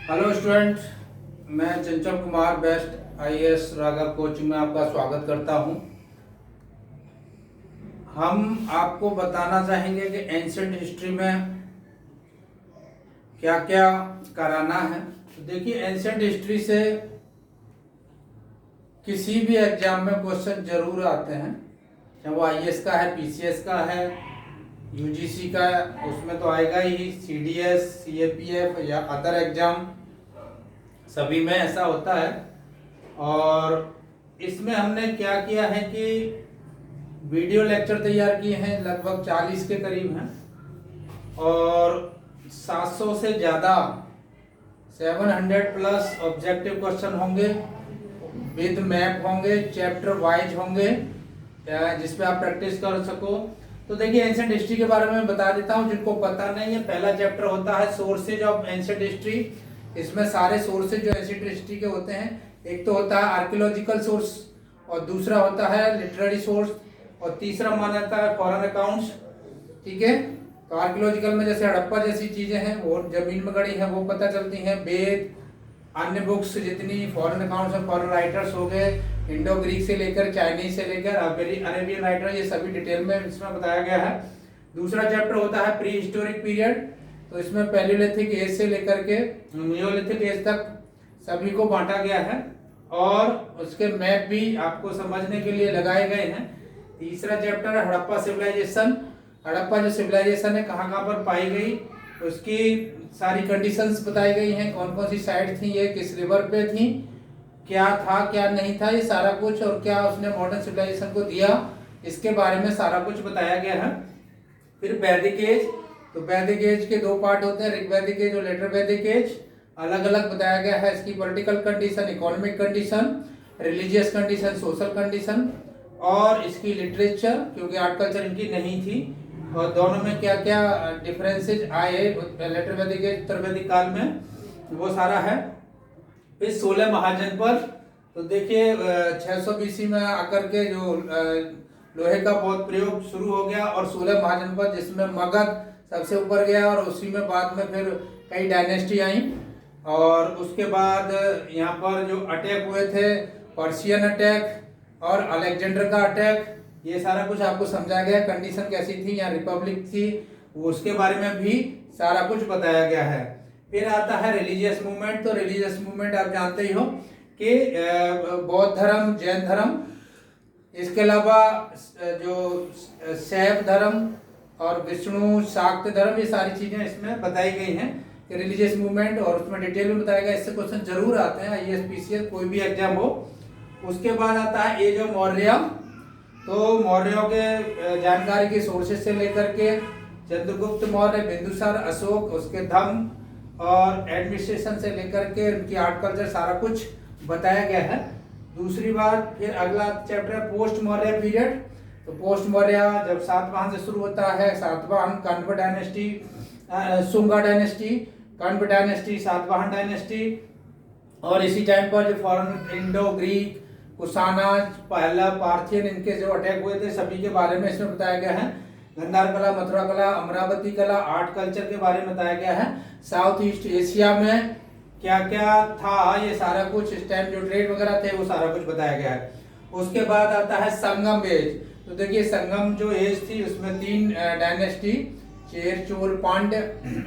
Hello student, मैं Chanchal Kumar best IAS Raghav coaching में आपका स्वागत करता हूं। हम आपको बताना चाहेंगे कि एंशिएंट हिस्ट्री में क्या क्या कराना है। तो देखिए, एंशिएंट हिस्ट्री से किसी भी एग्जाम में क्वेश्चन जरूर आते हैं, चाहे वो आईएएस का है, पीसीएस का है, यूजीसी का है, उसमें तो आएगा ही, सीडीएस, सीएपीएफ या अदर एग्जाम, सभी में ऐसा होता है। और इसमें हमने क्या किया है कि वीडियो लेक्चर तैयार किए हैं, लगभग 40 के करीब हैं, और 700 से ज़्यादा 700 प्लस ऑब्जेक्टिव क्वेश्चन होंगे, विद मैप होंगे, चैप्टर वाइज होंगे, जिसपे आप प्रैक्टिस कर सको। तो देखिए, एंशिएंट हिस्ट्री के बारे में बता देता हूँ जिनको पता नहीं है। पहला चैप्टर होता है सोर्सेज ऑफ एंशिएंट हिस्ट्री। इसमें सारे सोर्सेज जो एंशिएंट हिस्ट्री के होते हैं, एक तो होता है आर्कियोलॉजिकल सोर्स, और दूसरा होता है लिटरेरी सोर्स, और तीसरा माना जाता है फॉरेन अकाउंट्स। ठीक है, तो आर्कियोलॉजिकल में जैसे हड़प्पा जैसी चीजें हैं वो जमीन में गड़ी हैं, वो पता चलती हैं। वेद, अन्य बुक्स जितनी, फॉरेन अकाउंट्स और फॉरेन राइटर्स हो गए, इंडो ग्रीक से लेकर चाइनीज से लेकर अरेबियन राइटर, ये सभी डिटेल में इसमें बताया गया है। दूसरा चैप्टर होता है प्री हिस्टोरिक पीरियड। तो इसमें पैलियोलिथिक एज से लेकर के नियोलिथिक एज तक सभी को बांटा गया है, और उसके मैप भी आपको समझने के लिए लगाए गए हैं। तीसरा चैप्टर है हड़प्पा सिविलाइजेशन। हड़प्पा जो सिविलाइजेशन है कहाँ कहाँ पर पाई गई, उसकी सारी कंडीशंस बताई गई हैं, कौन कौन सी साइट थी, ये किस रिवर पे थी, क्या था क्या नहीं था, ये सारा कुछ, और क्या उसने मॉडर्न सिविलाइजेशन को दिया, इसके बारे में सारा कुछ बताया गया है। फिर वैदिक एज। तो वैदिक एज के दो पार्ट होते हैं, ऋग्वैदिक एज और लेटर वैदिक एज। अलग अलग बताया गया है इसकी political condition, economic condition, religious condition, social condition, और इसकी लिटरेचर, क्योंकि आर्ट कल्चर इनकी नहीं थी, और दोनों में क्या क्या डिफरेंसेज आए लेटर वैदिक एज उत्तर वैदिक काल में, वो सारा है। फिर 16 महाजनपद। तो देखिए, 600 बीसी में आकर के जो लोहे का बहुत प्रयोग शुरू हो गया, और 16 महाजनपद जिसमें मगध सबसे ऊपर गया, और उसी में बाद में फिर कई डायनेस्टी आई। और उसके बाद यहाँ पर जो अटैक हुए थे, पर्शियन अटैक और अलेक्जेंडर का अटैक, ये सारा कुछ आपको समझाया गया। कंडीशन कैसी थी, यहाँ रिपब्लिक थी, उसके बारे में भी सारा कुछ बताया गया है। फिर आता है रिलीजियस मूवमेंट। तो रिलीजियस मूवमेंट आप जानते ही हो कि बौद्ध धर्म, जैन धर्म, इसके अलावा जो शैव धर्म और विष्णु शाक्त धर्म, ये सारी चीजें इसमें बताई गई हैं कि रिलीजियस मूवमेंट, और उसमें डिटेल में बताया गया। इससे क्वेश्चन जरूर आते हैं, आईएएस पीसीएस कोई भी एग्जाम हो। उसके बाद आता है एज ऑफ मौर्य। तो मौर्यों के जानकारी के सोर्सेज से लेकर के चंद्रगुप्त मौर्य, बिंदुसार, अशोक, उसके धर्म और एडमिनिस्ट्रेशन से लेकर के उनकी आर्ट कल्चर, सारा कुछ बताया गया है। दूसरी बात, फिर अगला चैप्टर है पोस्ट मौर्य पीरियड। तो पोस्ट मौर्य जब सातवाहन से शुरू होता है, Satavahana, Kanva dynasty, Shunga dynasty, Kanva dynasty, Satavahana dynasty, और इसी टाइम पर जो फॉरेन इंडो ग्रीक, कुशाना, पहला पार्थियन, इनके जो अटैक हुए थे, सभी के बारे में इसमें बताया गया है। गंधार कला, मथुरा कला, अमरावती कला, आर्ट कल्चर के बारे में बताया गया है। साउथ ईस्ट एशिया में क्या क्या था, ये सारा कुछ, इस टाइम जो ट्रेड वगैरह थे, वो सारा कुछ बताया गया है। उसके बाद आता है संगम एज। तो देखिए, संगम जो एज थी उसमें 3 डायनेस्टी, चेर, चोल, पांड्य,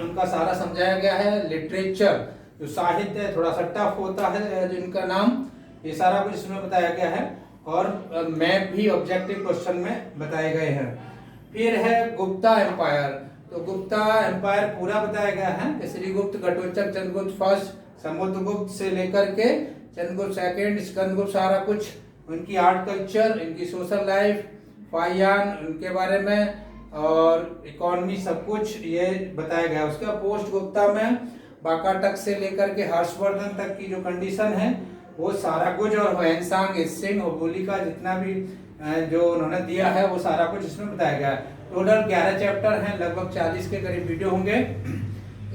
उनका सारा समझाया गया है। लिटरेचर, जो साहित्य है, थोड़ा सा टफ होता है जिनका नाम, ये सारा कुछ इसमें बताया गया है। और मैप भी ऑब्जेक्टिव क्वेश्चन में बताए गए हैं। फिर है गुप्ता एम्पायर। तो गुप्ता एम्पायर पूरा बताया गया है कि श्रीगुप्त, घटोत्कच, चंद्रगुप्त फर्स्ट, समुद्रगुप्त से लेकर के चंद्रगुप्त सेकंड, स्कंदगुप्त, सारा कुछ, उनकी आर्ट कल्चर, इनकी सोशल लाइफ, फाइयान, उनके बारे में, और इकोनॉमी, सब कुछ ये बताया गया। उसका पोस्ट गुप्ता में बाकाटक से लेकर के हर्षवर्धन तक की जो कंडीशन है, वो सारा कुछ, और ह्वेनसांग, इसिंग और बोली का जितना भी जो उन्होंने दिया है, वो सारा कुछ इसमें बताया गया है। टोटल 11 चैप्टर हैं, लगभग 40 के करीब वीडियो होंगे।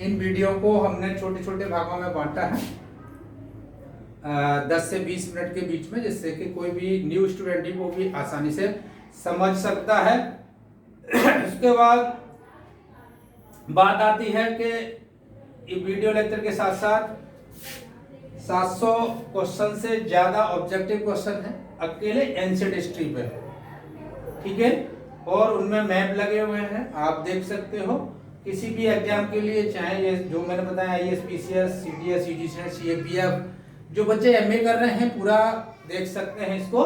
इन वीडियो को हमने छोटे छोटे भागों में बांटा है, 10 से 20 मिनट के बीच में, जिससे कि कोई भी न्यू स्टूडेंट ही वो भी आसानी से समझ सकता है। उसके बाद बात आती है कि वीडियो लेक्चर के साथ साथ 700 क्वेश्चन से ज्यादा ऑब्जेक्टिव क्वेश्चन है अकेले एंशिएंट हिस्ट्री पे, ठीक है। और उनमें मैप लगे हुए हैं, आप देख सकते हो। किसी भी एग्जाम के लिए, चाहे ये जो मैंने बताया IAS, PCS, CDS, UGC, CAPF, जो बच्चे एमए कर रहे हैं पूरा देख सकते हैं इसको,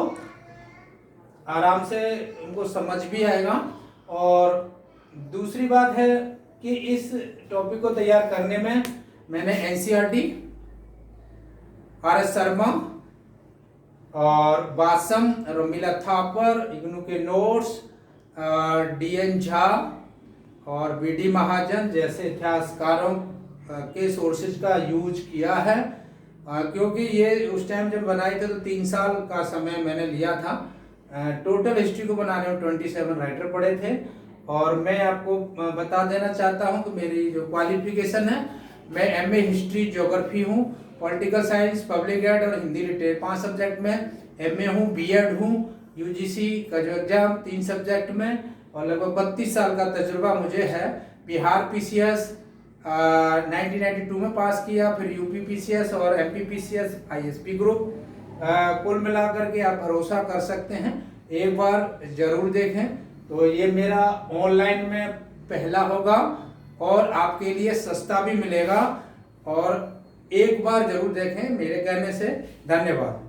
आराम से उनको समझ भी आएगा। और दूसरी बात है कि इस टॉपिक को तैयार करने में मैंने एनसीईआरटी, आर.एस. शर्मा और बासम, रोमिला थापर, इग्नू के नोट्स, डी.एन. झा और बी.डी. महाजन जैसे इतिहासकारों के सोर्सेज का यूज किया है, क्योंकि ये उस टाइम जब बनाए थे तो 3 साल का समय मैंने लिया था। टोटल हिस्ट्री को बनाने में 27 राइटर पड़े थे। और मैं आपको बता देना चाहता हूं कि मेरी जो क्वालिफिकेशन है, मैं एमए हिस्ट्री ज्योग्राफी हूं, पॉलिटिकल साइंस, पब्लिक एड और हिंदी लिटरेचर 5 सब्जेक्ट में एमए हूं, बीएड हूं, यूजीसी का जो एग्जाम 3 सब्जेक्ट में, और लगभग 32 साल का तजुर्बा मुझे है। बिहार पीसीएस 1992 में पास किया, फिर यूपी पीसीएस और एमपी पीसीएस आईएसपी ग्रुप। कुल मिलाकर के आप भरोसा कर सकते हैं, एक बार जरूर देखें। तो ये मेरा ऑनलाइन में पहला होगा और आपके लिए सस्ता भी मिलेगा, और एक बार जरूर देखें मेरे कहने से। धन्यवाद।